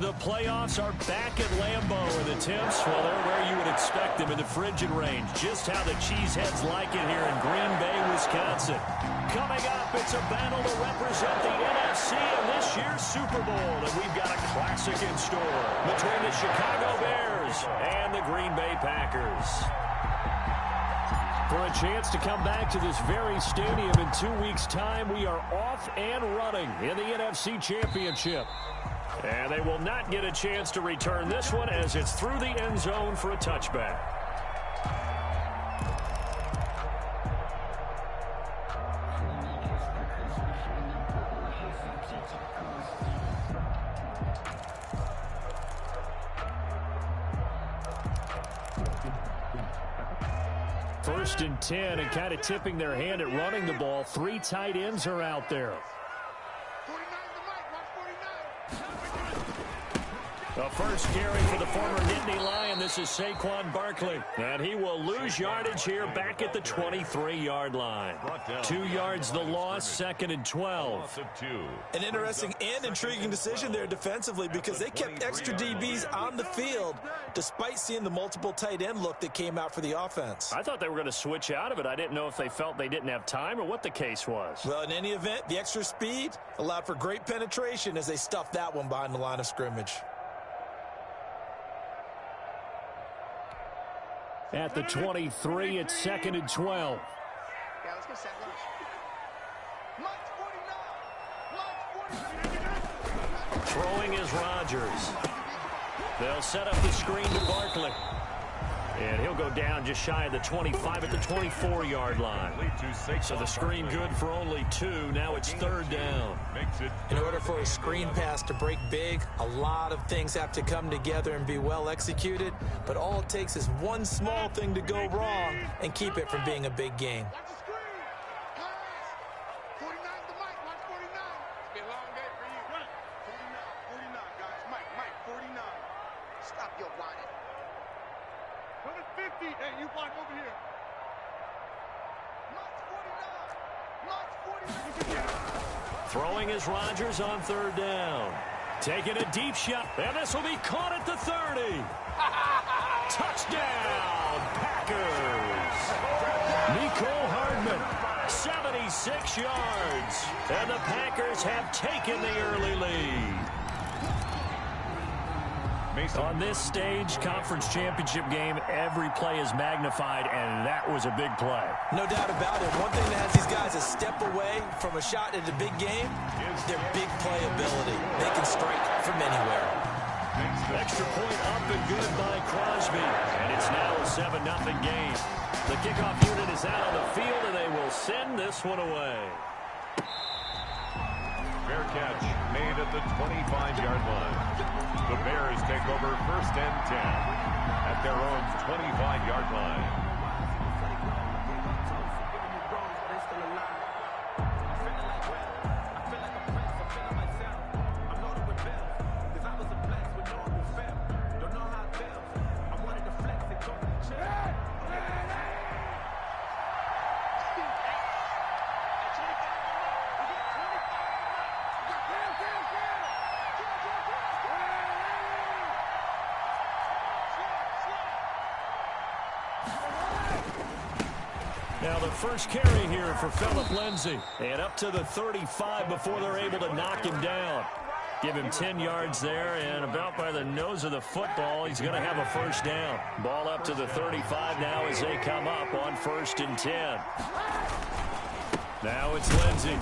The playoffs are back at Lambeau, and the temps, well, they're where you would expect them in the frigid range. Just how the Cheeseheads like it here in Green Bay, Wisconsin. Coming up, it's a battle to represent the NFC in this year's Super Bowl, and we've got a classic in store between the Chicago Bears and the Green Bay Packers. For a chance to come back to this very stadium in 2 weeks' time, we are off and running in the NFC Championship. And they will not get a chance to return this one as it's through the end zone for a touchback. First and 10, and kind of tipping their hand at running the ball. 3 tight ends are out there. The first carry for the former Nittany Lion. This is Saquon Barkley. And he will lose yardage here back at the 23-yard line. 2 yards the loss, 2nd and 12. An interesting and intriguing decision there defensively because they kept extra DBs on the field despite seeing the multiple tight end look that came out for the offense. I thought they were going to switch out of it. I didn't know if they felt they didn't have time or what the case was. Well, in any event, the extra speed allowed for great penetration as they stuffed that one behind the line of scrimmage. At the 23, it's 2nd and 12. Yeah, let's go set lunch. Throwing is Rodgers. They'll set up the screen to Barkley. And he'll go down just shy of the 25 at the 24-yard line. So the screen good for only 2. Now it's 3rd down. In order for a screen pass to break big, a lot of things have to come together and be well executed. But all it takes is one small thing to go wrong and keep it from being a big game. Throwing is Rodgers on 3rd down. Taking a deep shot, and this will be caught at the 30. Touchdown, Packers. Mecole Hardman, 76 yards. And the Packers have taken the early lead. On this stage, conference championship game, every play is magnified, and that was a big play. No doubt about it. One thing that has these guys a step away from a shot at a big game is their big play ability. They can strike from anywhere. Extra point up and good by Crosby, and it's now a 7-0 game. The kickoff unit is out on the field, and they will send this one away. Fair catch made at the 25-yard line. The Bears take over 1st and 10 at their own 25-yard line. Now the first carry here for Phillip Lindsay. And up to the 35 before they're able to knock him down. Give him 10 yards there, and about by the nose of the football, he's going to have a 1st down. Ball up to the 35 now as they come up on 1st and 10. Now it's Lindsay.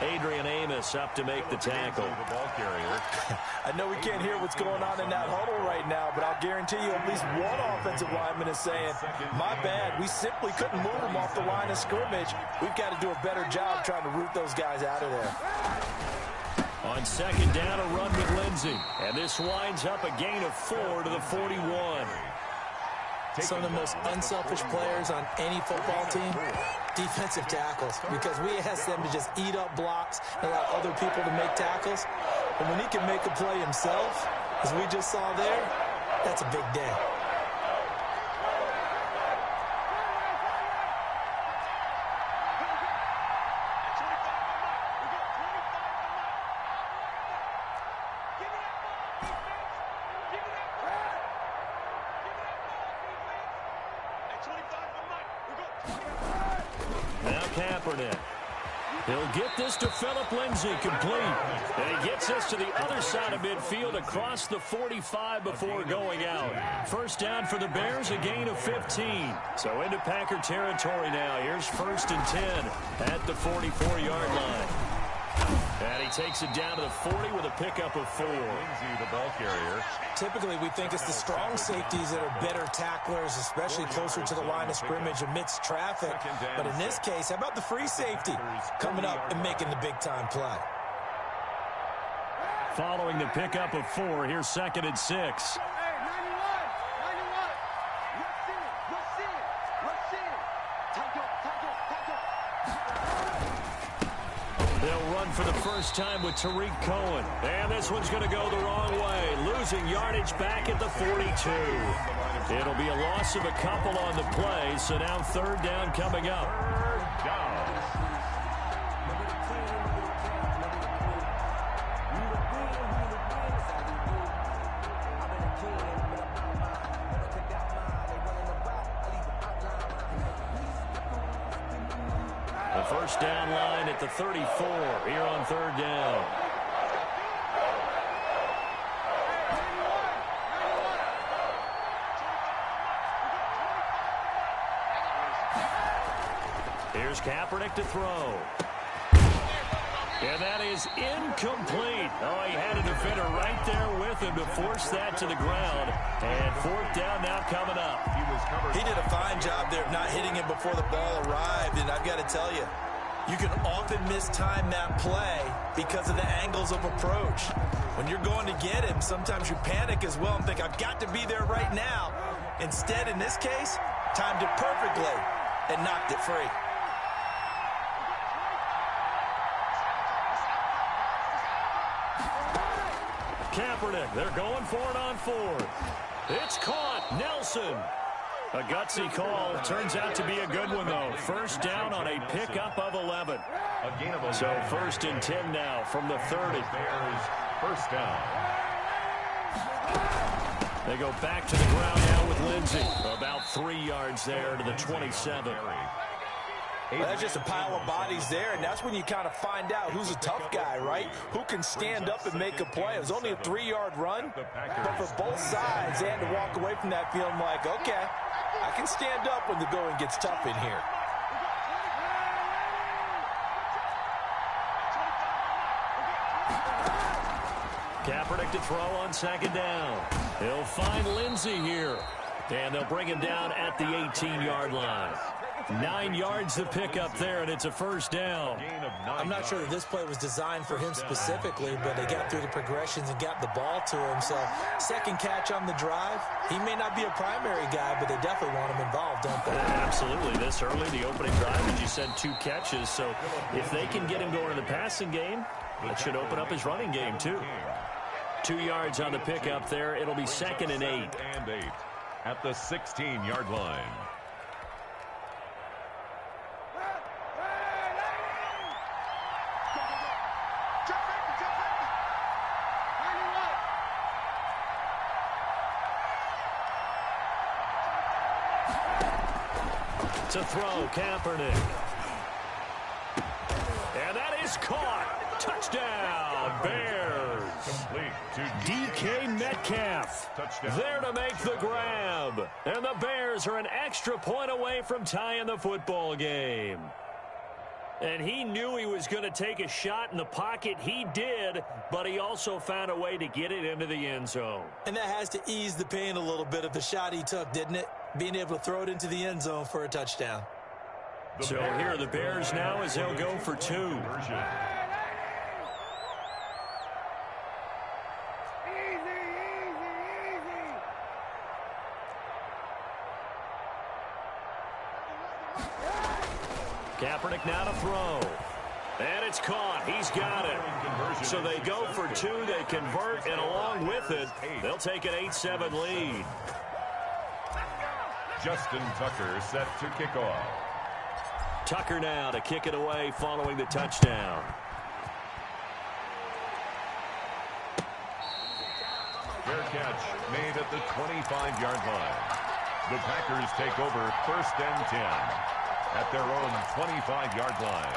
Adrian Amos up to make the tackle. The ball carrier. I know we can't hear what's going on in that huddle right now, but I'll guarantee you at least one offensive lineman is saying, my bad, we simply couldn't move him off the line of scrimmage. We've got to do a better job trying to root those guys out of there. On 2nd down, a run with Lindsay. And this winds up a gain of 4 to the 41. Some of the most unselfish players on any football team, defensive tackles, because we ask them to just eat up blocks and allow other people to make tackles. And when he can make a play himself, as we just saw there, that's a big day. Now Kaepernick. He'll get this to Phillip Lindsay, complete. And he gets this to the other side of midfield across the 45 before going out. First down for the Bears, a gain of 15. So into Packer territory now. Here's 1st and 10 at the 44-yard line. And he takes it down to the 40 with a pickup of 4. Lindsay, the ball carrier. Typically, we think it's the strong safeties that are better tacklers, especially closer to the line of scrimmage amidst traffic. But in this case, how about the free safety coming up and making the big-time play? Following the pickup of 4, here's 2nd and 6. They'll run for the first time with Tariq Cohen. And this one's going to go the wrong way. Losing yardage back at the 42. It'll be a loss of a couple on the play. So now 3rd down coming up. The first down line at the 34 here on 3rd down. Here's Kaepernick to throw. And that is incomplete. Oh, he had a defender right there with him to force that to the ground. And 4th down now coming up. He did a fine job there of not hitting him before the ball arrived. And I've got to tell you, you can often mistime that play because of the angles of approach. When you're going to get him, sometimes you panic as well and think, I've got to be there right now. Instead, in this case, timed it perfectly and knocked it free. Kaepernick, they're going for it on 4th. It's caught. Nelson. A gutsy call. Turns out to be a good one, though. First down on a pickup of 11. So 1st and 10 now from the 30. First down. They go back to the ground now with Lindsay. About 3 yards there to the 27. Well, that's just a pile of bodies there, and that's when you kind of find out who's a tough guy, right? Who can stand up and make a play. It was only a 3-yard run, but for both sides, they had to walk away from that feeling like, okay, I can stand up when the going gets tough in here. Kaepernick to throw on 2nd down. He'll find Lindsay here. And they'll bring him down at the 18-yard line. 9 yards to pick up there, and it's a first down. I'm not sure that this play was designed for him specifically, but they got through the progressions and got the ball to him. So 2nd catch on the drive. He may not be a primary guy, but they definitely want him involved, don't they? Absolutely. This early, the opening drive, as you said, 2 catches. So if they can get him going in the passing game, it should open up his running game, too. 2 yards on the pickup there. It'll be 2nd and 8. At the 16-yard line. To throw, Kaepernick. And that is caught. Touchdown, Bears. DK Metcalf there to make the grab. And the Bears are an extra point away from tying the football game. And he knew he was going to take a shot in the pocket. He did, but he also found a way to get it into the end zone. And that has to ease the pain a little bit of the shot he took, didn't it? Being able to throw it into the end zone for a touchdown. So here are the Bears now as they'll go for 2. Kaepernick now to throw. And it's caught. He's got it. So they go for 2. They convert, and along with it, they'll take an 8-7 lead. Justin Tucker set to kick off. Tucker now to kick it away following the touchdown. Fair catch made at the 25-yard line. The Packers take over 1st and 10 at their own 25-yard line.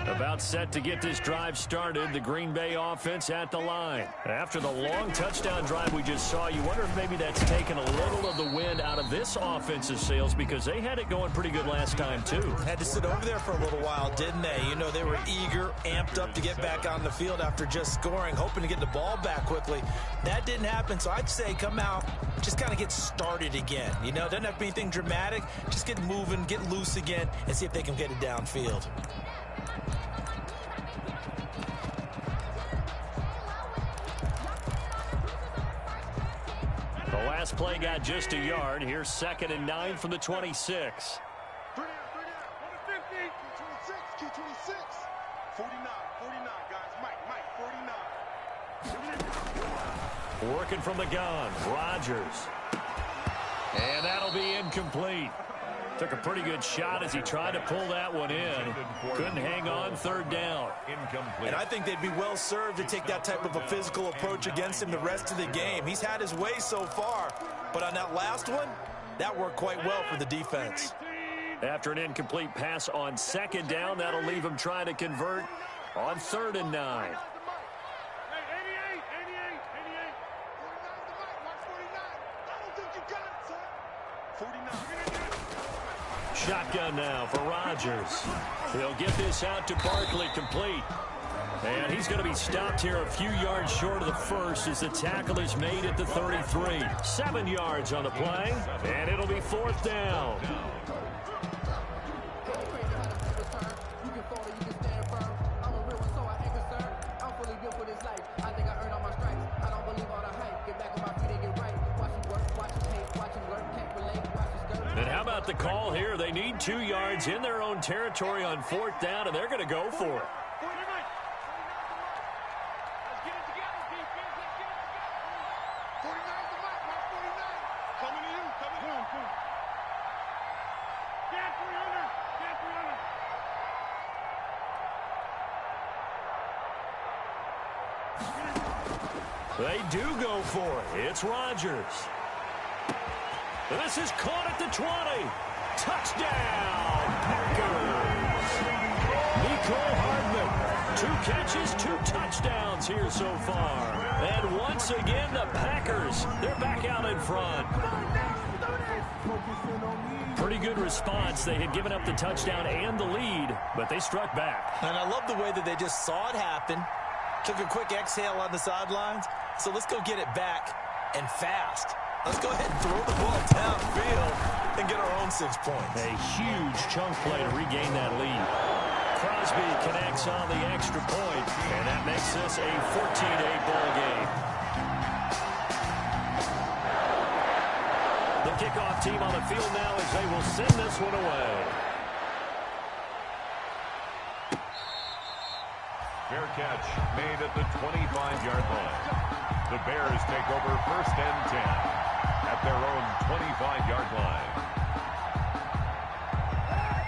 About set to get this drive started, the Green Bay offense at the line. After the long touchdown drive we just saw, you wonder if maybe that's taken a little of the wind out of this offensive sails because they had it going pretty good last time too. Had to sit over there for a little while, didn't they? You know, they were eager, amped up to get back on the field after just scoring, hoping to get the ball back quickly. That didn't happen, so I'd say come out, just kind of get started again. You know, doesn't have to be anything dramatic. Just get moving, get loose again, and see if they can get it downfield. The last play got just a yard. Here's 2nd and 9 from the 26. 49, working from the gun, Rodgers. And that'll be incomplete. Took a pretty good shot as he tried to pull that one in. Couldn't hang on, 3rd down. Incomplete. And I think they'd be well served to take that type of a physical approach against him the rest of the game. He's had his way so far, but on that last one, that worked quite well for the defense. After an incomplete pass on 2nd down, that'll leave him trying to convert on 3rd and 9. Shotgun now for Rodgers. He'll get this out to Barkley, complete. And he's going to be stopped here a few yards short of the first as the tackle is made at the 33. 7 yards on the play, and it'll be 4th down. And how about the call here? They need 2 yards in their own territory on 4th down, and they're going to go for it. They do go for it. It's Rodgers. This is caught at the 20. Touchdown, Packers. Mecole Hardman. 2 catches, 2 touchdowns here so far. And once again, the Packers, they're back out in front. Pretty good response. They had given up the touchdown and the lead, but they struck back. And I love the way that they just saw it happen. Took a quick exhale on the sidelines. So let's go get it back and fast. Let's go ahead and throw the ball downfield and get our own 6 points. A huge chunk play to regain that lead. Crosby connects on the extra point, and that makes this a 14-8 ball game. The kickoff team on the field now as they will send this one away. Fair catch made at the 25-yard line. The Bears take over 1st and 10 at their own 25-yard line.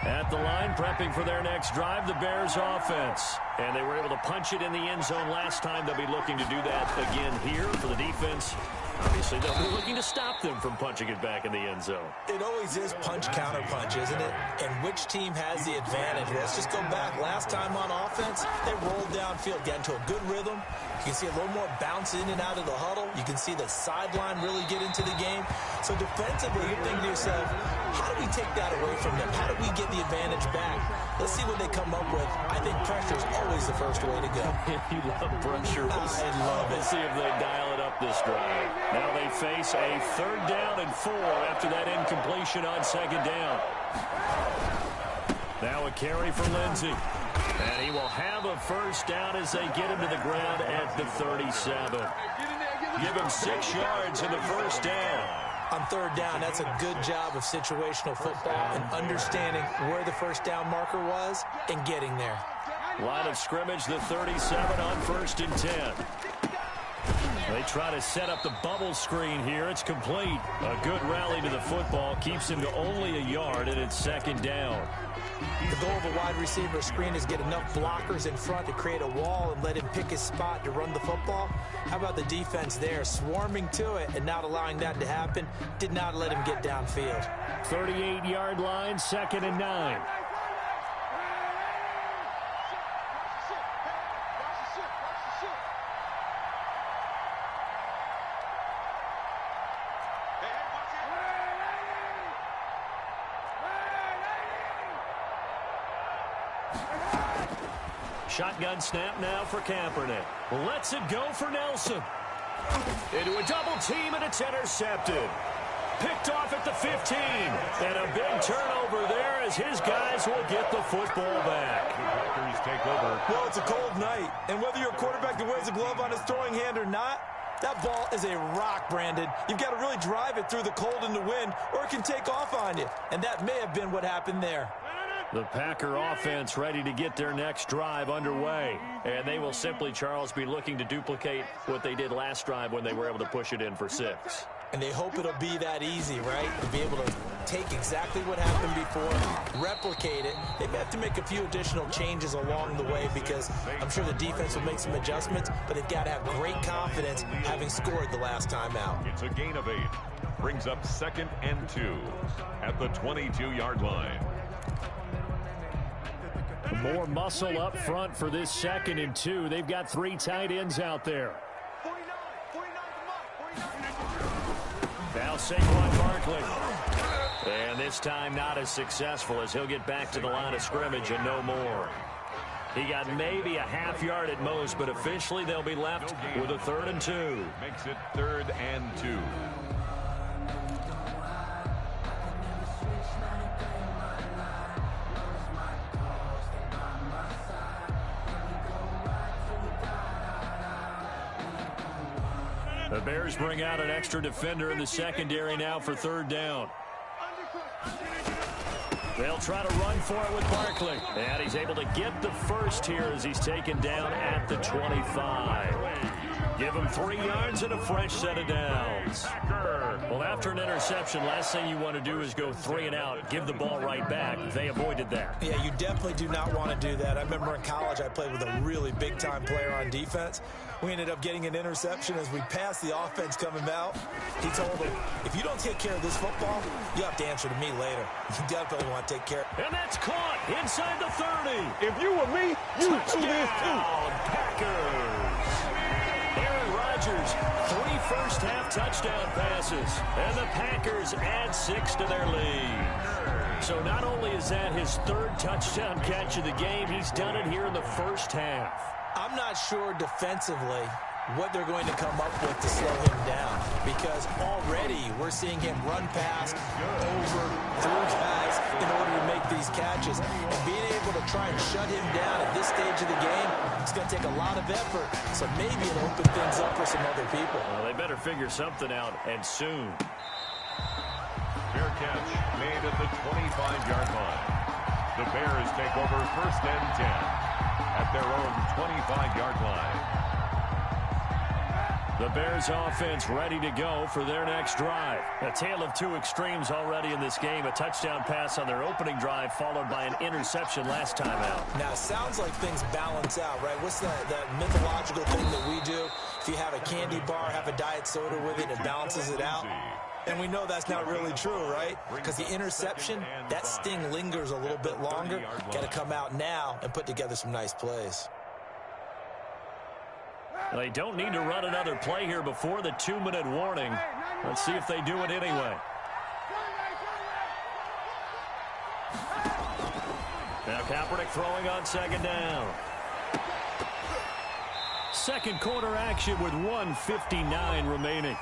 At the line, prepping for their next drive, the Bears offense. And they were able to punch it in the end zone last time. They'll be looking to do that again here for the defense. Obviously, they'll be looking to stop them from punching it back in the end zone. It always is punch-counter-punch, isn't it? And which team has the advantage? Let's just go back. Last time on offense, they rolled downfield, got into a good rhythm. You can see a little more bounce in and out of the huddle. You can see the sideline really get into the game. So defensively, you're thinking to yourself, how do we take that away from them? How do we get the advantage back? Let's see what they come up with. I think pressure is always the first way to go. You love pressure. I love it. We'll see if they dial it up this drive. Now they face a 3rd down and 4 after that incompletion on 2nd down. Now a carry for Lindsey. And he will have a 1st down as they get him to the ground at the 37. Give him 6 yards in the 1st down. On 3rd down, that's a good job of situational football and understanding where the 1st down marker was and getting there. Line of scrimmage, the 37 on 1st and 10. They try to set up the bubble screen here. It's complete. A good rally to the football keeps him to only a yard, and it's second down. The goal of a wide receiver screen is get enough blockers in front to create a wall and let him pick his spot to run the football. How about the defense there, swarming to it and not allowing that to happen? Did not let him get downfield. 38-yard line, 2nd and 9. Shotgun snap now for Kaepernick. Lets it go for Nelson. Into a double team, and it's intercepted. Picked off at the 15. And a big turnover there as his guys will get the football back. The Packers take over. Well, it's a cold night, and whether you're a quarterback that wears a glove on his throwing hand or not, that ball is a rock, Brandon. You've got to really drive it through the cold and the wind, or it can take off on you. And that may have been what happened there. The Packer offense ready to get their next drive underway. And they will simply, Charles, be looking to duplicate what they did last drive when they were able to push it in for 6. And they hope it'll be that easy, right? To be able to take exactly what happened before, replicate it. They may have to make a few additional changes along the way because I'm sure the defense will make some adjustments, but they've got to have great confidence having scored the last time out. It's a gain of 8. Brings up 2nd and 2 at the 22-yard line. More muscle up front for this 2nd and 2. They've got 3 tight ends out there. Now Saquon Barkley. And this time not as successful as he'll get back to the line of scrimmage and no more. He got maybe a half yard at most, but officially they'll be left with a 3rd and 2. Makes it 3rd and 2. The Bears bring out an extra defender in the secondary now for 3rd down. They'll try to run for it with Barkley. And he's able to get the first here as he's taken down at the 25. Give him 3 yards and a fresh set of downs. Well, after an interception, last thing you want to do is go 3 and out, give the ball right back. They avoided that. Yeah, you definitely do not want to do that. I remember in college I played with a really big-time player on defense. We ended up getting an interception as we passed the offense coming out. He told him, if you don't take care of this football, you have to answer to me later. You definitely want to take care. And that's caught inside the 30. If you were me, you do this too. Packers. Aaron Rodgers, 3 first-half touchdown passes. And the Packers add 6 to their lead. So not only is that his 3rd touchdown catch of the game, he's done it here in the first half. I'm not sure defensively what they're going to come up with to slow him down because already we're seeing him run past, over, through guys in order to make these catches. And being able to try and shut him down at this stage of the game, it's going to take a lot of effort. So maybe it'll open things up for some other people. Well, they better figure something out, and soon. Fair catch made at the 25-yard line. The Bears take over 1st and 10 at their own 25-yard line. The Bears offense ready to go for their next drive. A tale of 2 extremes already in this game. A touchdown pass on their opening drive followed by an interception last time out. Now, it sounds like things balance out, right? What's that mythological thing that we do? If you have a candy bar, have a diet soda with it, it balances it out. And we know that's not really true, right? Because the interception, that sting lingers a little bit longer. Got to come out now and put together some nice plays. They don't need to run another play here before the 2-minute warning. Let's see if they do it anyway. Now Kaepernick throwing on 2nd down. Second quarter action with 1:59 remaining.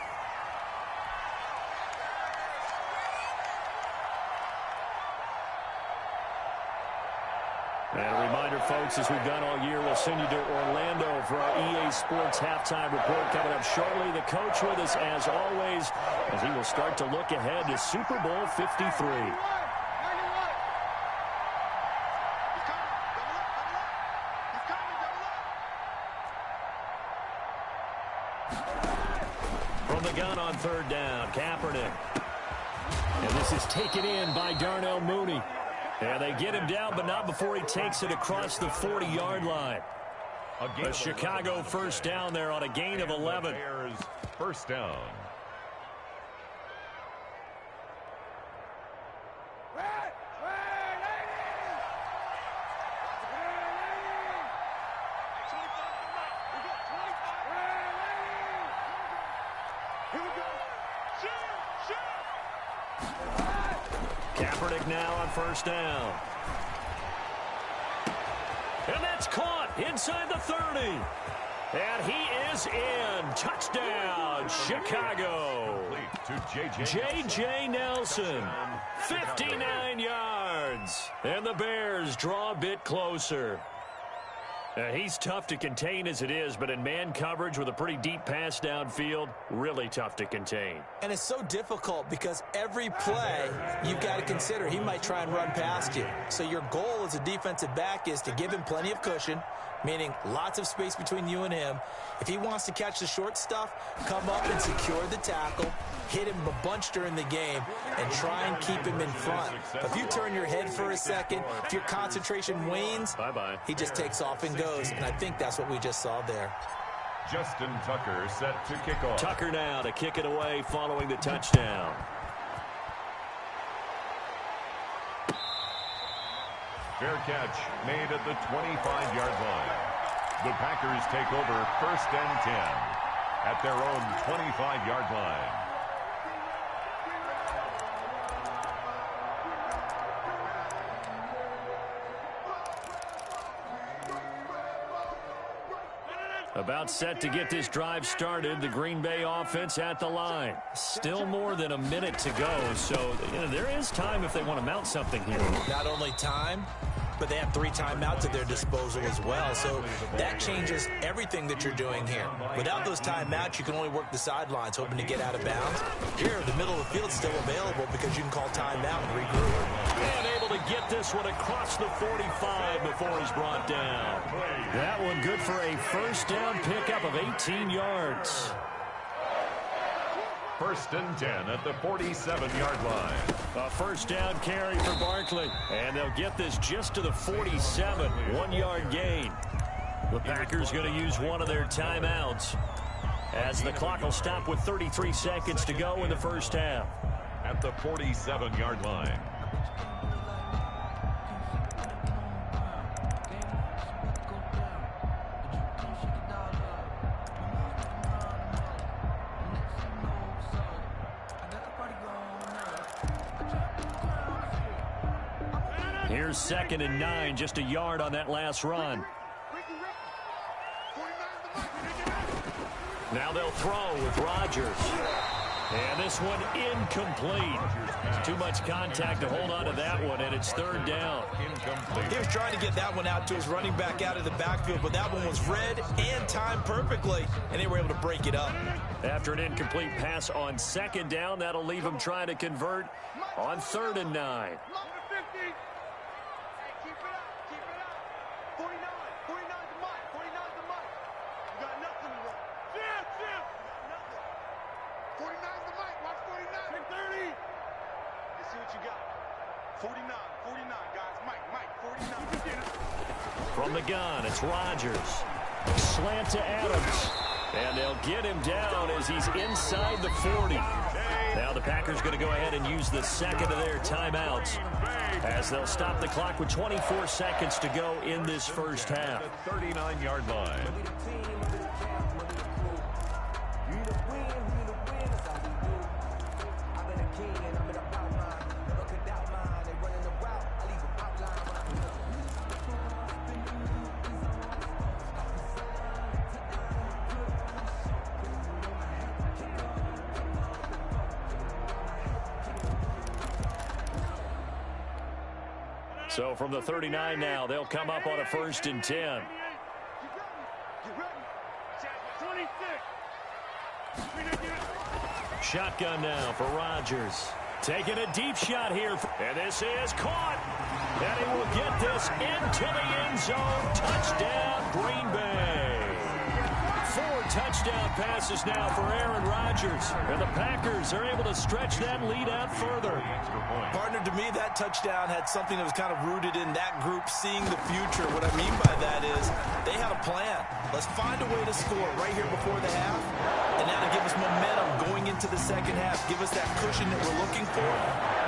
And a reminder, folks, as we've done all year, we'll send you to Orlando for our EA Sports halftime report coming up shortly. The coach with us, as always, as he will start to look ahead to Super Bowl 53. the gun on third down. Kaepernick. And this is taken in by Darnell Mooney. And they get him down, but not before he takes it across the 40-yard line. A Chicago first down there on a gain of 11. First down. Kaepernick now on first down. And that's caught inside the 30. And he is in. Touchdown, Chicago. J.J. Nelson, 59 yards. And the Bears draw a bit closer. He's tough to contain as it is, but in man coverage with a pretty deep pass downfield, really tough to contain. And it's so difficult because every play you've got to consider he might try and run past you. So your goal as a defensive back is to give him plenty of cushion, meaning lots of space between you and him. If he wants to catch the short stuff, come up and secure the tackle, hit him a bunch during the game, and try and keep him in front. But if you turn your head for a second, if your concentration wanes, he just takes off and goes. And I think that's what we just saw there. Justin Tucker set to kick off. Tucker now to kick it away following the touchdown. Fair catch made at the 25-yard line. The Packers take over first and 10 at their own 25-yard line. About set to get this drive started. The Green Bay offense at the line. Still more than a minute to go, so there is time if they want to mount something here. Not only time, but they have 3 timeouts at their disposal as well, so that changes everything that you're doing here. Without those timeouts, you can only work the sidelines, hoping to get out of bounds. Here, the middle of the field is still available because you can call timeout and regroup. And able to get this one across the 45 before he's brought down. That one good for a first down pickup of 18 yards. First and 10 at the 47-yard line. A first down carry for Barkley. And they'll get this just to the 47. 1-yard gain. The Packers going to use one of their timeouts, as the clock will stop with 33 seconds to go in the first half. At the 47-yard line. Here's 2nd and 9, just a yard on that last run. Now they'll throw with Rodgers. And this one incomplete. Too much contact to hold on to that one, and it's 3rd down. Incomplete. He was trying to get that one out to his running back out of the backfield, but that one was read and timed perfectly, and they were able to break it up. After an incomplete pass on 2nd down, that'll leave him trying to convert on 3rd and 9. From the gun, it's Rodgers. Slant to Adams. And they'll get him down as he's inside the 40. Now the Packers going to go ahead and use the 2nd of their timeouts, as they'll stop the clock with 24 seconds to go in this first half. The 39-yard line. So from the 39 now, they'll come up on a 1st and 10. Shotgun now for Rodgers. Taking a deep shot here. And this is caught. And he will get this into the end zone. Touchdown, Green Bay. 4 touchdown passes now for Aaron Rodgers. And the Packers are able to stretch that lead out further. Partner, to me, that touchdown had something that was kind of rooted in that group seeing the future. What I mean by that is they had a plan. Let's find a way to score right here before the half. And now to give us momentum going into the second half, give us that cushion that we're looking for.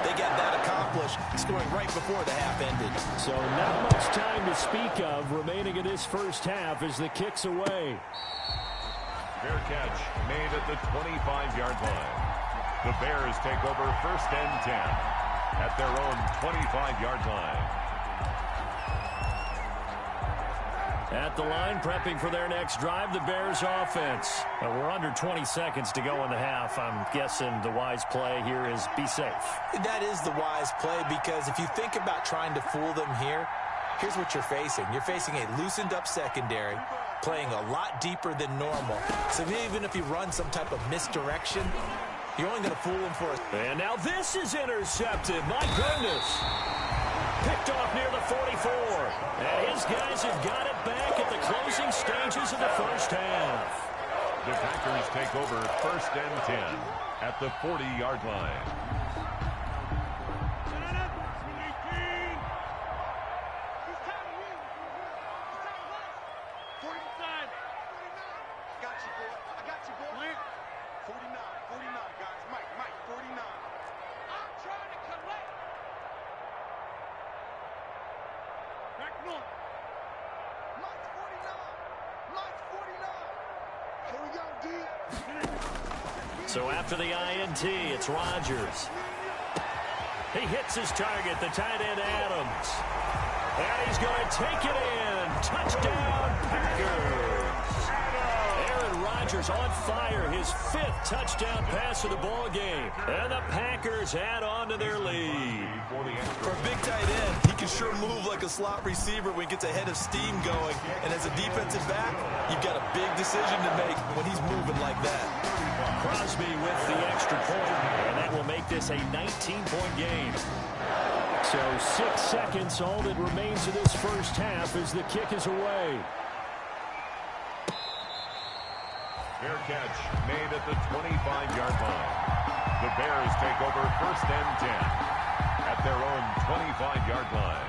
They got that accomplished, scoring right before the half ended. So not much time to speak of remaining in this first half as the kick's away. Fair catch made at the 25-yard line. The Bears take over 1st and 10 at their own 25-yard line. At the line, prepping for their next drive, the Bears offense. We're under 20 seconds to go in the half. I'm guessing the wise play here is be safe. That is the wise play, because if you think about trying to fool them here, here's what you're facing. You're facing a loosened up secondary, playing a lot deeper than normal. So even if you run some type of misdirection, you're only going to fool them for it. And now this is intercepted. My goodness. Picked off near the 44. And his guys have got it back at the closing stages of the first half. The Packers take over 1st and 10 at the 40-yard line. So after the INT, it's Rodgers. He hits his target, the tight end Adams. And he's going to take it in. Touchdown, Packers. Aaron Rodgers on fire, his 5th touchdown pass of the ball game. And the Packers add on to their lead. For a big tight end, he can sure move like a slot receiver when he gets a head of steam going. And as a defensive back, you've got a big decision to make when he's moving like that. Crosby with the extra point, and that will make this a 19-point game. So 6 seconds, all that remains of this first half as the kick is away. Fair catch made at the 25-yard line. The Bears take over 1st and 10 at their own 25-yard line.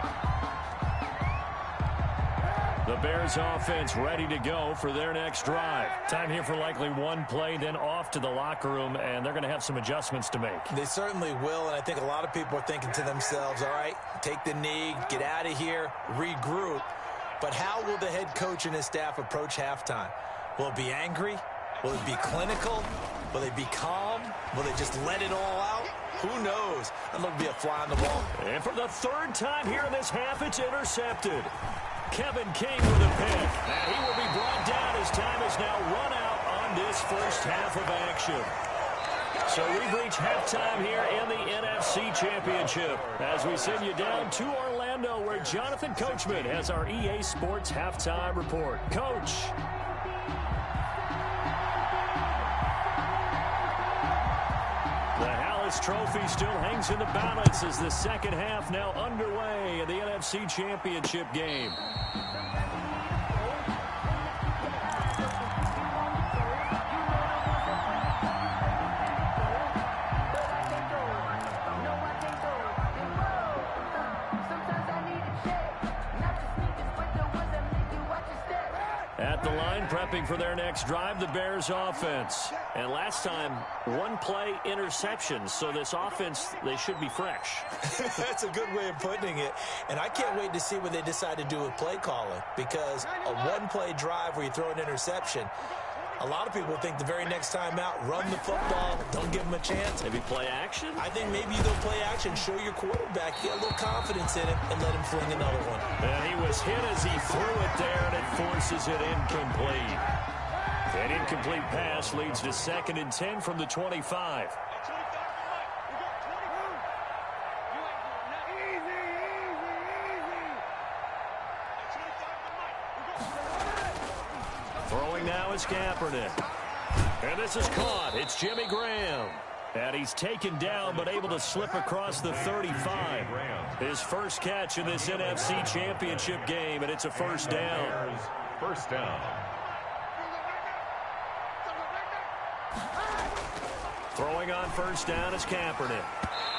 The Bears offense ready to go for their next drive. Time here for likely one play, then off to the locker room, and they're going to have some adjustments to make. They certainly will, and I think a lot of people are thinking to themselves, all right, take the knee, get out of here, regroup. But how will the head coach and his staff approach halftime? Will it be angry? Will it be clinical? Will they be calm? Will they just let it all out? Who knows? I'd love to be a fly on the wall. And for the 3rd time here in this half, it's intercepted. Kevin King with a pick. And he will be brought down as time is now run out on this first half of action. So we've reached halftime here in the NFC Championship as we send you down to Orlando where Jonathan Coachman has our EA Sports Halftime Report. Coach. The Hallis Trophy still hangs in the balance as the second half now underway in the NFC Championship game. At the line, prepping for their next drive, the Bears offense. And last time, one play interception. So this offense, they should be fresh. That's a good way of putting it. And I can't wait to see what they decide to do with play calling. Because a one-play drive where you throw an interception, a lot of people think the very next time out, run the football, don't give them a chance. Maybe play action? I think maybe they'll play action, show your quarterback, get a little confidence in him, and let him fling another one. And he was hit as he threw it there, and it forces it incomplete. An incomplete pass leads to 2nd and 10 from the 25. Throwing now is Kaepernick. And this is caught. It's Jimmy Graham. And he's taken down but able to slip across the 35. His first catch in this NFC Championship game, and it's a first down. First down. throwing on first down is Kaepernick.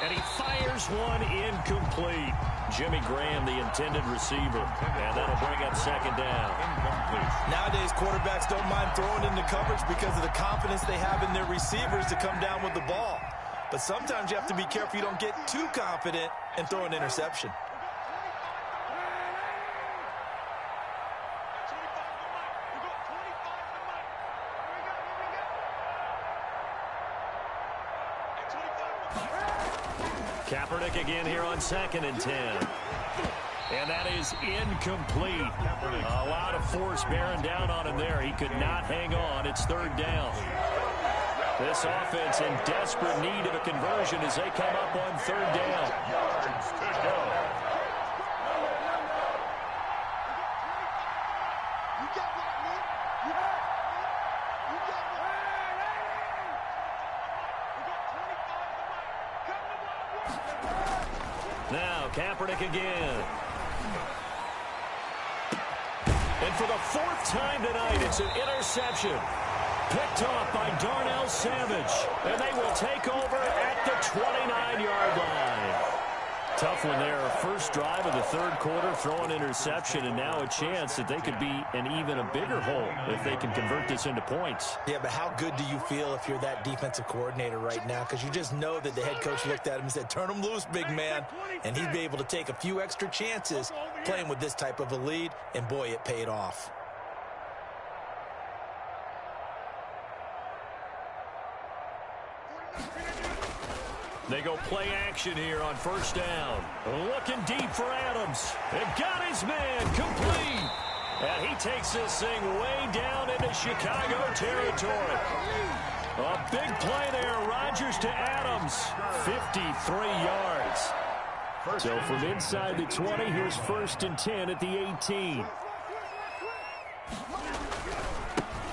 And he fires one incomplete. Jimmy Graham, the intended receiver. And that'll bring up second down. Nowadays, quarterbacks don't mind throwing into coverage because of the confidence they have in their receivers to come down with the ball. But sometimes you have to be careful you don't get too confident and throw an interception. Kaepernick again here on 2nd and 10. And that is incomplete. A lot of force bearing down on him there. He could not hang on. It's 3rd down. This offense in desperate need of a conversion as they come up on 3rd down. Yards to go. Now, Kaepernick again. And for the 4th time tonight, it's an interception. Picked off by Darnell Savage. And they will take over at the 29-yard line. Tough one there. First drive of the 3rd quarter, throw an interception, and now a chance that they could be in even a bigger hole if they can convert this into points. Yeah, but how good do you feel if you're that defensive coordinator right now? Because you just know that the head coach looked at him and said, turn him loose, big man. And he'd be able to take a few extra chances playing with this type of a lead, and boy, it paid off. They go play action here on first down. Looking deep for Adams. And got his man complete. And he takes this thing way down into Chicago territory. A big play there. Rodgers to Adams. 53 yards. So from inside the 20, here's 1st and 10 at the 18.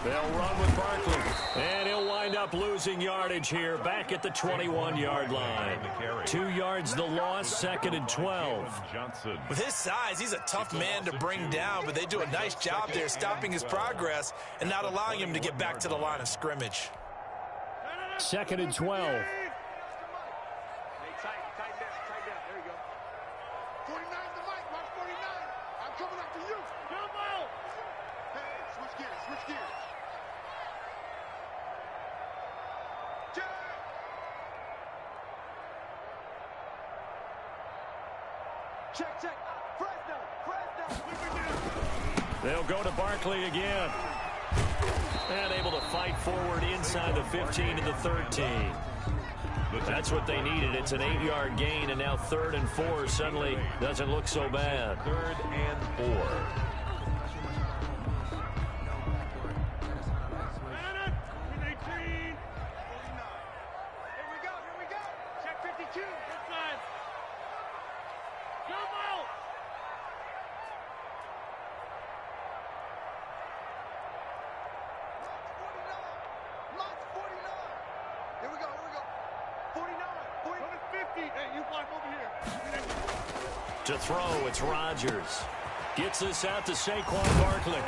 They'll run with Barkley. And he'll wind up losing yardage here back at the 21-yard line. 2 yards the loss, 2nd and 12. With his size, he's a tough man to bring down, but they do a nice job there stopping his progress and not allowing him to get back to the line of scrimmage. 2nd and 12. They'll go to Barkley again. And able to fight forward inside the 15 to the 13. That's what they needed. It's an 8-yard gain, and now 3rd and 4 suddenly doesn't look so bad. 3rd and 4. To throw, it's Rodgers. Gets this out to Saquon Barkley.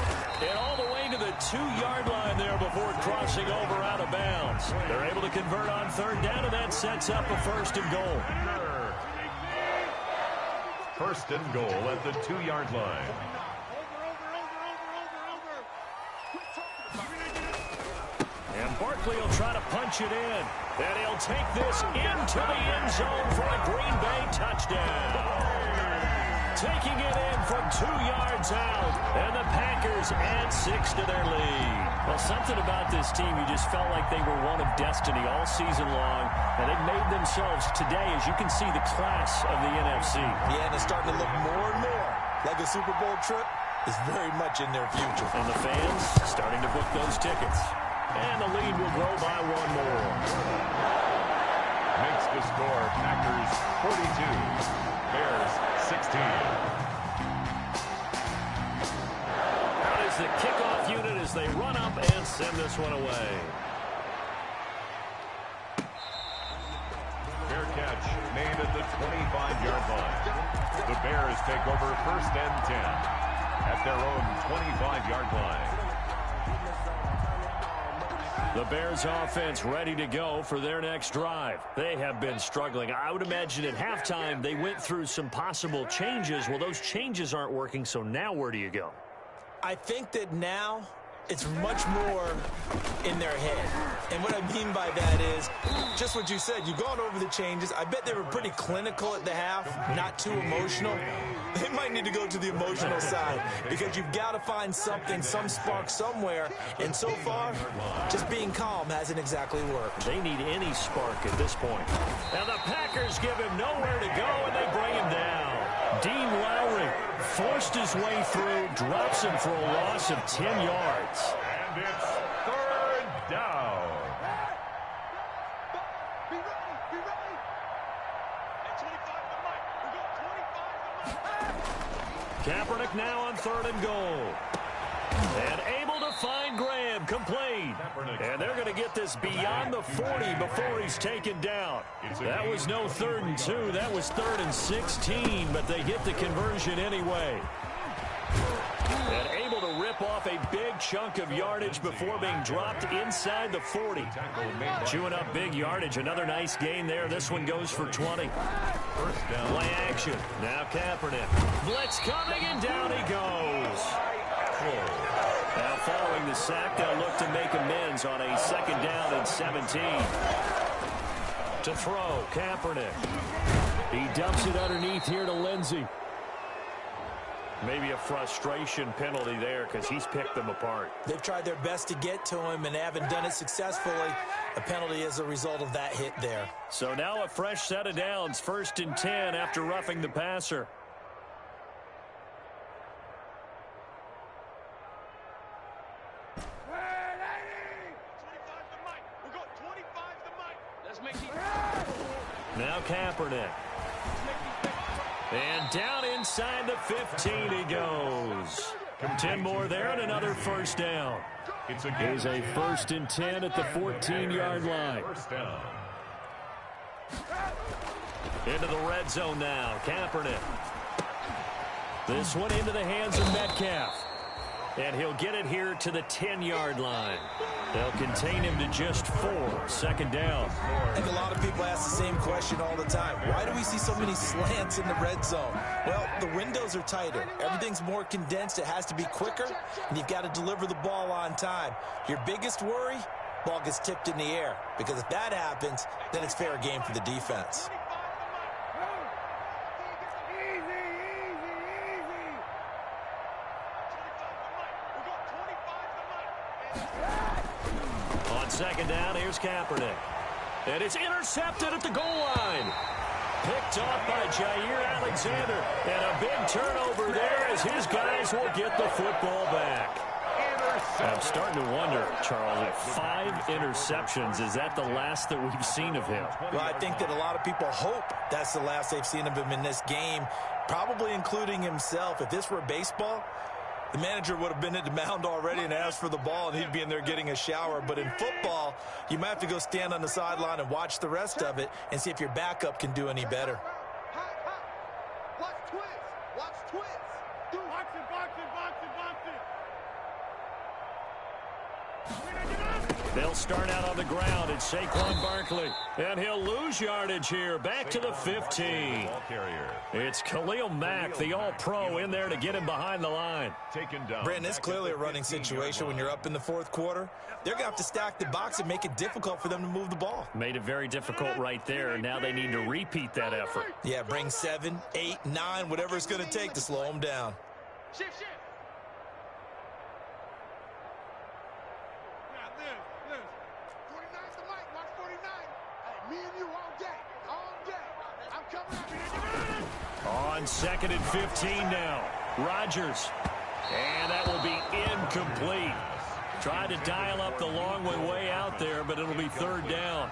And all the way to the 2-yard line there before crossing over out of bounds. They're able to convert on 3rd down, and that sets up a 1st and goal. 1st and goal at the 2-yard line. And Barkley will try to punch it in. And he'll take this into the end zone for a Green Bay touchdown. Taking it in from 2 yards out. And the Packers add 6 to their lead. Well, something about this team, you just felt like they were one of destiny all season long. And they've made themselves today, as you can see, the class of the NFC. Yeah, and it's starting to look more and more like a Super Bowl trip is very much in their future. And the fans starting to book those tickets. And the lead will grow by 1 more. Makes the score Packers 42, Bears 16. Out is the kickoff unit as they run up and send this one away. Fair catch made at the 25-yard line. The Bears take over 1st and 10 at their own 25-yard line. The Bears offense ready to go for their next drive. They have been struggling. I would imagine at halftime they went through some possible changes. Well, those changes aren't working, so now where do you go? I think that now it's much more in their head. And what I mean by that is just what you said. You've gone over the changes. I bet they were pretty clinical at the half, not too emotional. They might need to go to the emotional side because you've got to find something, some spark somewhere. And so far, just being calm hasn't exactly worked. They need any spark at this point. Now the Packers give him nowhere to go, and they bring him down. Dean Lowry forced his way through, drops him for a loss of 10 yards. And it's third down. Be ready. At 25 to Mike. We got 25 to Mike. Kaepernick now on 3rd and goal. And able to find Graham, complete. And they're going to get this beyond the 40 before he's taken down. That was no 3rd and 2. That was 3rd and 16, but they get the conversion anyway. And able to rip off a big chunk of yardage before being dropped inside the 40. Chewing up big yardage. Another nice gain there. This one goes for 20. First down. Play action. Now Kaepernick. Blitz coming, and down he goes. Now following the sack, they'll look to make amends on a 2nd down and 17. To throw, Kaepernick. He dumps it underneath here to Lindsey. Maybe a frustration penalty there because he's picked them apart. They've tried their best to get to him and haven't done it successfully. A penalty is a result of that hit there. So now a fresh set of downs, 1st and 10 after roughing the passer. Now Kaepernick. And down inside the 15 he goes. 10 more there and another 1st down. It's a 1st and 10 at the 14-yard line. First down. Into the red zone now. Kaepernick. This one into the hands of Metcalf. And he'll get it here to the 10-yard line. They'll contain him to just 4. 2nd down. I think a lot of people ask the same question all the time. Why do we see so many slants in the red zone? Well, the windows are tighter. Everything's more condensed. It has to be quicker, and you've got to deliver the ball on time. Your biggest worry, ball gets tipped in the air, because if that happens, then it's fair game for the defense. On 2nd down, here's Kaepernick. And it's intercepted at the goal line. Picked off by Jair Alexander. And a big turnover there as his guys will get the football back. I'm starting to wonder, Charles, if 5 interceptions, is that the last that we've seen of him? Well, I think that a lot of people hope that's the last they've seen of him in this game, probably including himself. If this were baseball, the manager would have been at the mound already and asked for the ball, and he'd be in there getting a shower. But in football, you might have to go stand on the sideline and watch the rest of it and see if your backup can do any better. Watch twist. Watch twist. Box it, box it, box it, box it. They'll start out on the ground. It's Saquon Barkley. And he'll lose yardage here. Back to the 15. Ball carrier. It's Hmack, the all-pro, in there to get him behind the line. Taken down. Brandon, it's clearly a running situation when you're up in the 4th quarter. They're going to have to stack the box and make it difficult for them to move the ball. Made it very difficult right there. Now they need to repeat that effort. Yeah, bring 7, 8, 9, whatever it's going to take to slow them down. Shift. Now, this. 49's the mic. Watch 49. Hey, me and you all day. All day. I'm coming at you. On 2nd and 15 now. Rodgers. And that will be incomplete. Tried to dial up the long way out there, but it'll be 3rd down.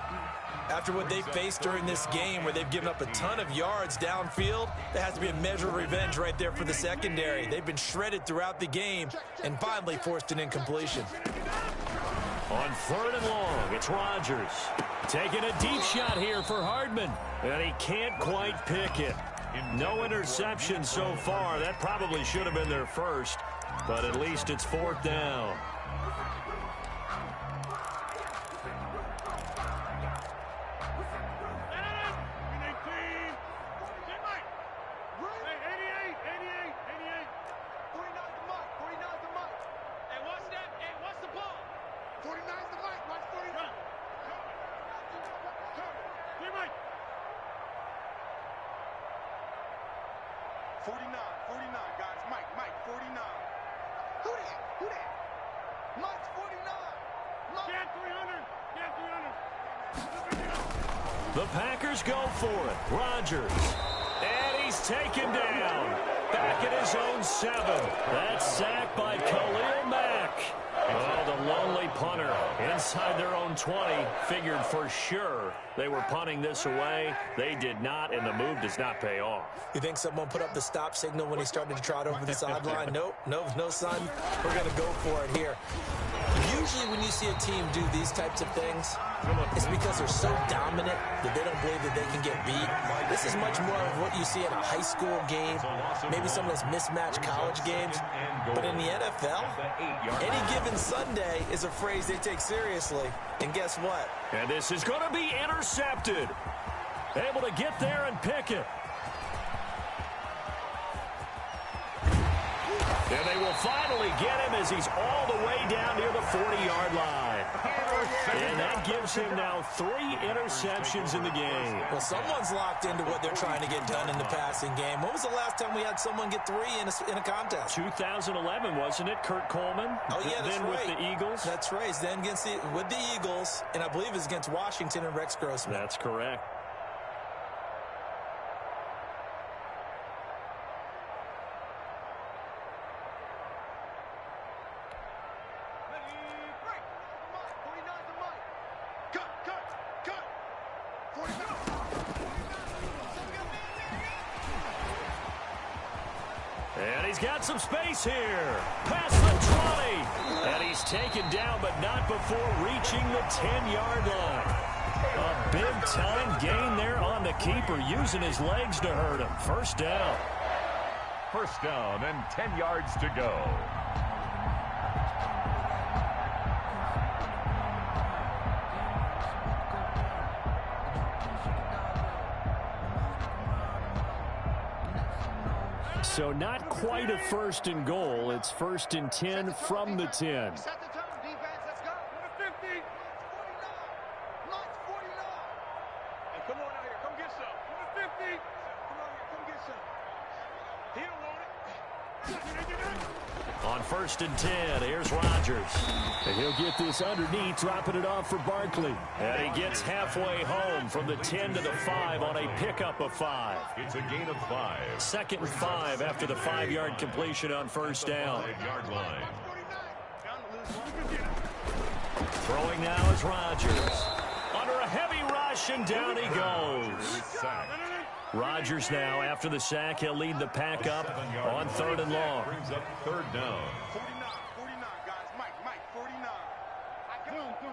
After what they faced during this game where they've given up a ton of yards downfield, there has to be a measure of revenge right there for the secondary. They've been shredded throughout the game and finally forced an incompletion. On 3rd and long, it's Rodgers. Taking a deep shot here for Hardman. And he can't quite pick it. No interception so far. That probably should have been their first. But at least it's 4th down. 49, guys. Mike, 49. Who that? Mike's 49. Mike. Get 300. The Packers go for it. Rodgers. And he's taken down. Back at his own 7. That's sacked by Hmack. Oh, the lonely punter inside their own 20. Figured for sure they were punting this away. They did not, and the move does not pay off. You think someone put up the stop signal when he started to trot over the sideline? Nope, no, son. We're going to go for it here. Usually when you see a team do these types of things, it's because they're so dominant that they don't believe that they can get beat. This is much more of what you see in a high school game, maybe some of those mismatched college games. But in the NFL, any given Sunday is a phrase they take seriously. And guess what? And this is going to be intercepted. Able to get there and pick it. And they will finally get him as he's all the way down near the 40-yard line. And that gives him now 3 interceptions in the game. Well, someone's locked into what they're trying to get done in the passing game. When was the last time we had someone get 3 in a contest? 2011, wasn't it, Kurt Coleman? Oh, yeah, that's then right. With the Eagles? That's right. Then with the Eagles, and I believe it's against Washington and Rex Grossman. That's correct. And he's got some space here. Past the 20. And he's taken down, but not before reaching the 10-yard line. A big-time gain there on the keeper, using his legs to hurt him. First down. First down and 10 yards to go. So not quite a first and goal. It's first and 10 from the 10. Set the tone, defense. Let's go. 50. 49. Mike's 49. Hey, come on out here. Come get some. 50. Come on here. Come get some. He don't want it. On first and 10, here's Rodgers. And he'll get this underneath, dropping it off for Barkley. And he gets halfway home from the 10 to the 5 on a pickup of 5. It's a gain of 5. Second and 5 after the 5-yard completion on first down. 5-yard line. Throwing now is Rodgers. Under a heavy rush, and down he goes. Rodgers now, after the sack, he'll lead the pack up on 3rd and long. Brings up 3rd down. 49, guys. Mike, 49. I got you.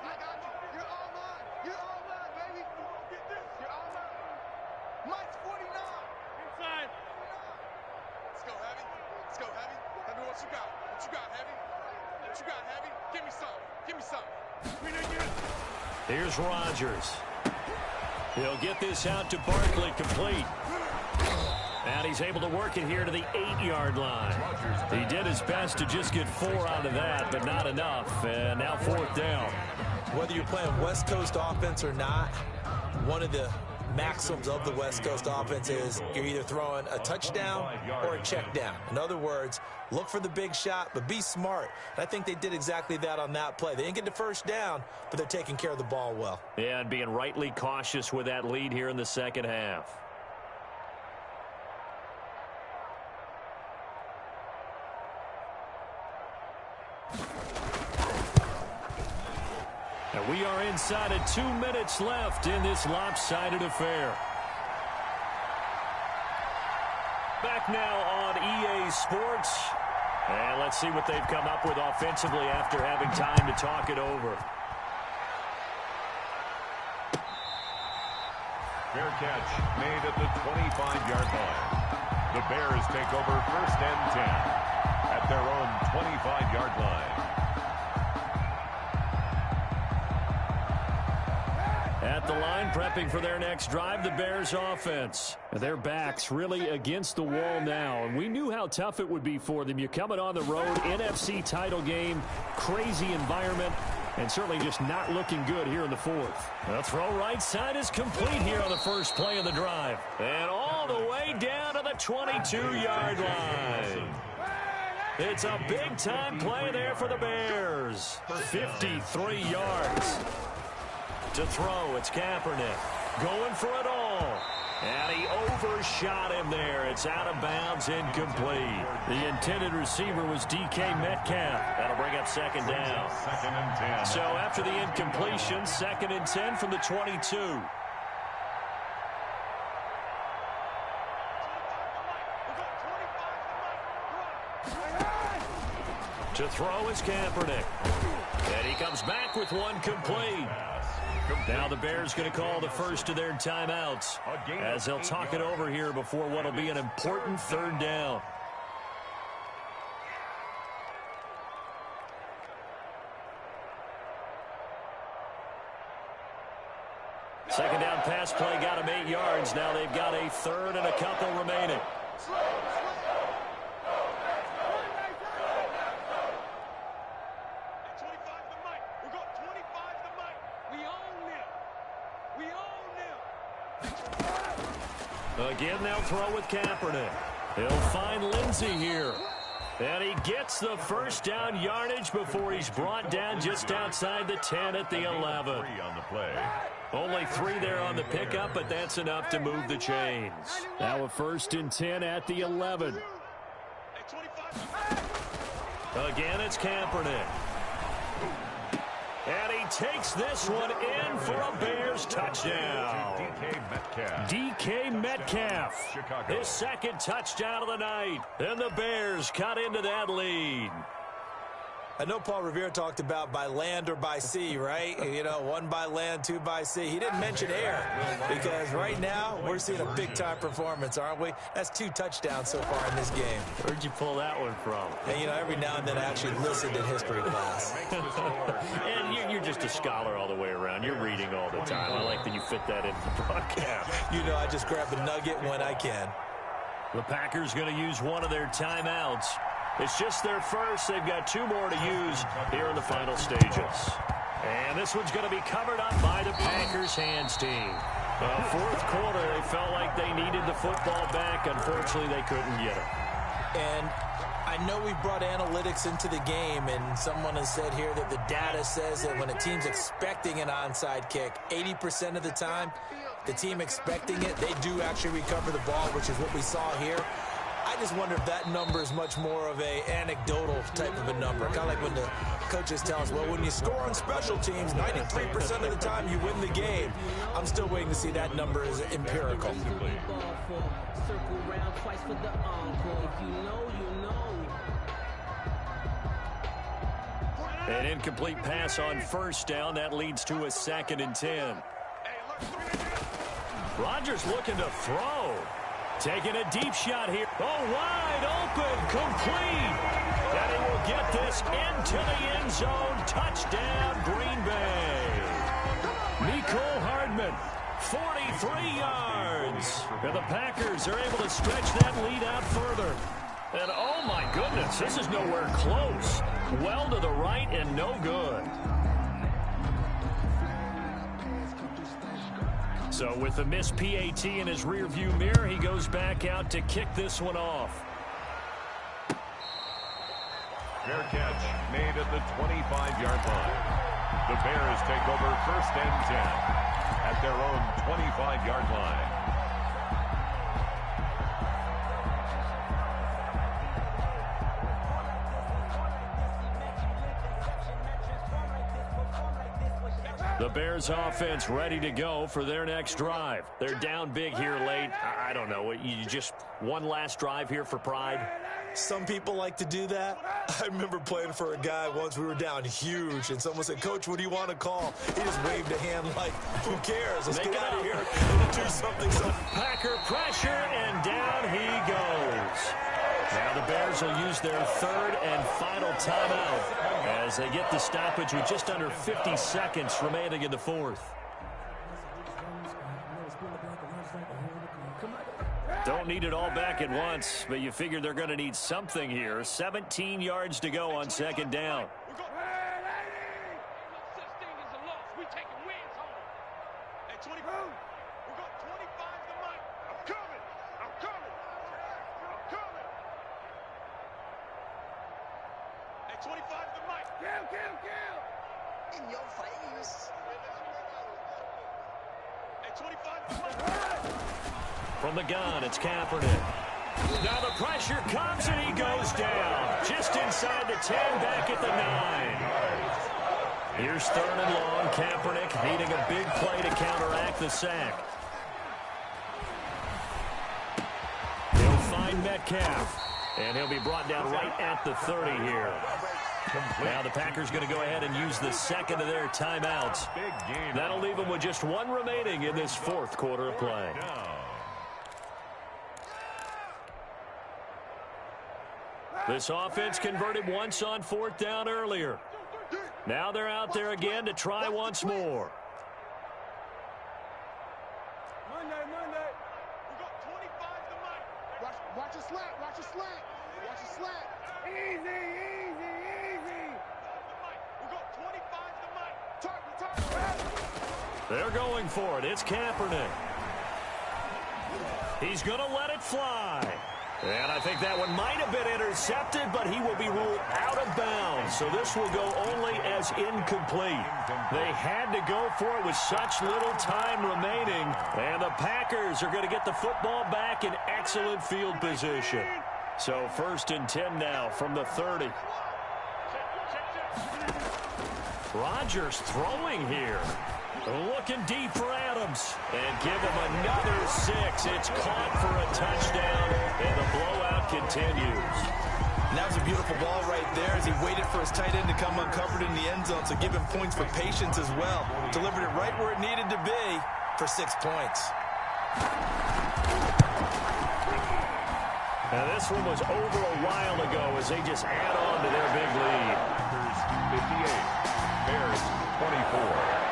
I got you. You're all mine. You're all mine, baby. Get this. You're all mine. Mike's 49. Inside. Let's go, Heavy. Let's go, Heavy. Heavy, what you got? What you got, Heavy? What you got, Heavy? Give me some. Give me some. Here's Rodgers. He'll get this out to Barkley, complete. And he's able to work it here to the 8-yard line. He did his best to just get 4 out of that, but not enough. And now 4th down. Whether you're playing West Coast offense or not, one of the maxims of the West Coast offense is you're either throwing a touchdown or a check down. In other words, look for the big shot, but be smart. And I think they did exactly that on that play. They didn't get the first down, but they're taking care of the ball well. Yeah, and being rightly cautious with that lead here in the second half. And we are inside of 2 minutes left in this lopsided affair. Back now on EA Sports. And let's see what they've come up with offensively after having time to talk it over. Fair catch made at the 25-yard line. The Bears take over 1st and 10 at their own 25-yard line. At the line, prepping for their next drive, the Bears offense. Their backs really against the wall now, and we knew how tough it would be for them. You're coming on the road, NFC title game, crazy environment. And certainly just not looking good here in the fourth. The throw right side is complete here on the first play of the drive. And all the way down to the 22-yard line. It's a big-time play there for the Bears. 53 yards. To throw, it's Kaepernick. Going for it all. And he overshot him there. It's out of bounds, incomplete. The intended receiver was DK Metcalf. That'll bring up second down. Second and 10. So after the incompletion, second and 10 from the 22. To throw is Kaepernick. And he comes back with one complete. Now the Bears going to call the first of their timeouts as they'll talk it over here before what will be an important third down. Second down pass play got him 8 yards. Now they've got a third and a couple remaining. Again, they'll throw with Kaepernick. He'll find Lindsey here. And he gets the first down yardage before he's brought down just outside the 10 at the 11. On the play. Only 3 there on the pickup, but that's enough to move the chains. Now a first and 10 at the 11. Again, it's Kaepernick. And he takes this one in for a Bears touchdown. DK Metcalf. Chicago. His second touchdown of the night. And the Bears cut into that lead. I know Paul Revere talked about by land or by sea, right? You know, 1 by land, 2 by sea. He didn't mention air because right now we're seeing a big-time performance, aren't we? That's 2 touchdowns so far in this game. Where'd you pull that one from? And, you know, every now and then I actually listened in history class. And you're just a scholar all the way around. You're reading all the time. I like that you fit that into the broadcast. You know, I just grab a nugget when I can. The Packers going to use one of their timeouts. It's just their first. They've got 2 more to use here in the final stages. And this one's going to be covered up by the Packers hands team. Fourth quarter, they felt like they needed the football back. Unfortunately, they couldn't get it. And I know we brought analytics into the game, and someone has said here that the data says that when a team's expecting an onside kick, 80% of the time, the team expecting it, they do actually recover the ball, which is what we saw here. I just wonder if that number is much more of a anecdotal type of a number. Kind of like when the coaches tell us, well, when you score on special teams, 93% of the time you win the game. I'm still waiting to see that number as empirical. An incomplete pass on first down. That leads to a second and 10. Rodgers looking to throw. Taking a deep shot here. Oh, wide open, complete. And he will get this into the end zone. Touchdown, Green Bay. Mecole Hardman, 43 yards. And the Packers are able to stretch that lead out further. And oh my goodness, this is nowhere close. Well to the right and no good. So with the missed PAT in his rearview mirror, he goes back out to kick this one off. Fair catch made at the 25-yard line. The Bears take over first and 10 at their own 25-yard line. The Bears offense ready to go for their next drive. They're down big here late. I don't know. You just one last drive here for pride? Some people like to do that. I remember playing for a guy once. We were down huge, and someone said, "Coach, what do you want to call?" He just waved a hand like, who cares? Let's get out of here and do something. Packer pressure, and down he goes. Now the Bears will use their third and final timeout as they get the stoppage with just under 50 seconds remaining in the fourth. Don't need it all back at once, but you figure they're going to need something here. 17 yards to go on second down. 25 to Mike. Kill. In your face. Hey, 25 to Mike. From the gun, it's Kaepernick. Now the pressure comes and he goes down. Just inside the 10, back at the 9. Here's 3rd and long. Kaepernick needing a big play to counteract the sack. He'll find Metcalf. And he'll be brought down right at the 30 here. Now the Packers going to go ahead and use the second of their timeouts. That'll leave them with just 1 remaining in this 4th quarter of play. This offense converted once on 4th down earlier. Now they're out there again to try once more. Monday. We got 25 to Mike. Watch your slant. Watch your slant. Easy. We got 25 to Mike. Target. They're going for it. It's Kaepernick. He's going to let it fly. And I think that one might have been intercepted, but he will be ruled out of bounds. So this will go only as incomplete. They had to go for it with such little time remaining. And the Packers are going to get the football back in excellent field position. So 1st and 10 now from the 30. Rodgers throwing here. Looking deep for Adams. And give him another 6. It's caught for a touchdown, and the blowout continues. And that was a beautiful ball right there as he waited for his tight end to come uncovered in the end zone, so give him points for patience as well. Delivered it right where it needed to be for 6 points. Now this one was over a while ago as they just add on to their big lead. Packers 58, Bears 24.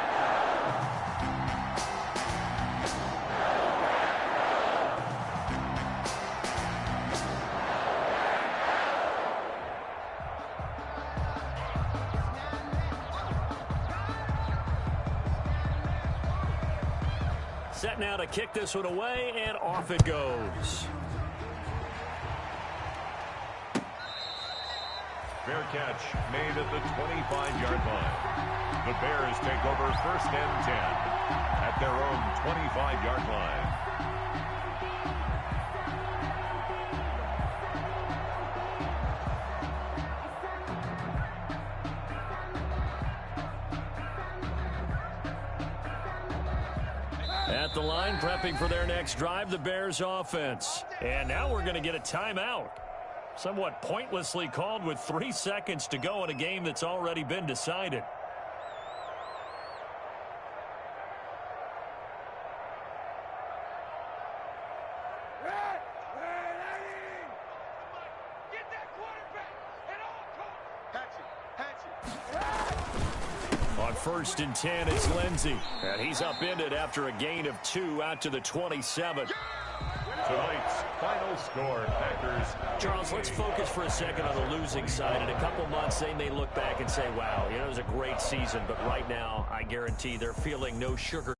Set now to kick this one away, and off it goes. Fair catch made at the 25-yard line. The Bears take over 1st and 10 at their own 25-yard line. At the line, prepping for their next drive, the Bears offense. And now we're going to get a timeout. Somewhat pointlessly called with 3 seconds to go in a game that's already been decided. On 1st and 10, it's Lindsey. And he's upended after a gain of 2 out to the 27. Tonight's final score, Packers. Charles, let's focus for a second on the losing side. In a couple months, they may look back and say, wow, it was a great season. But right now, I guarantee they're feeling no sugar.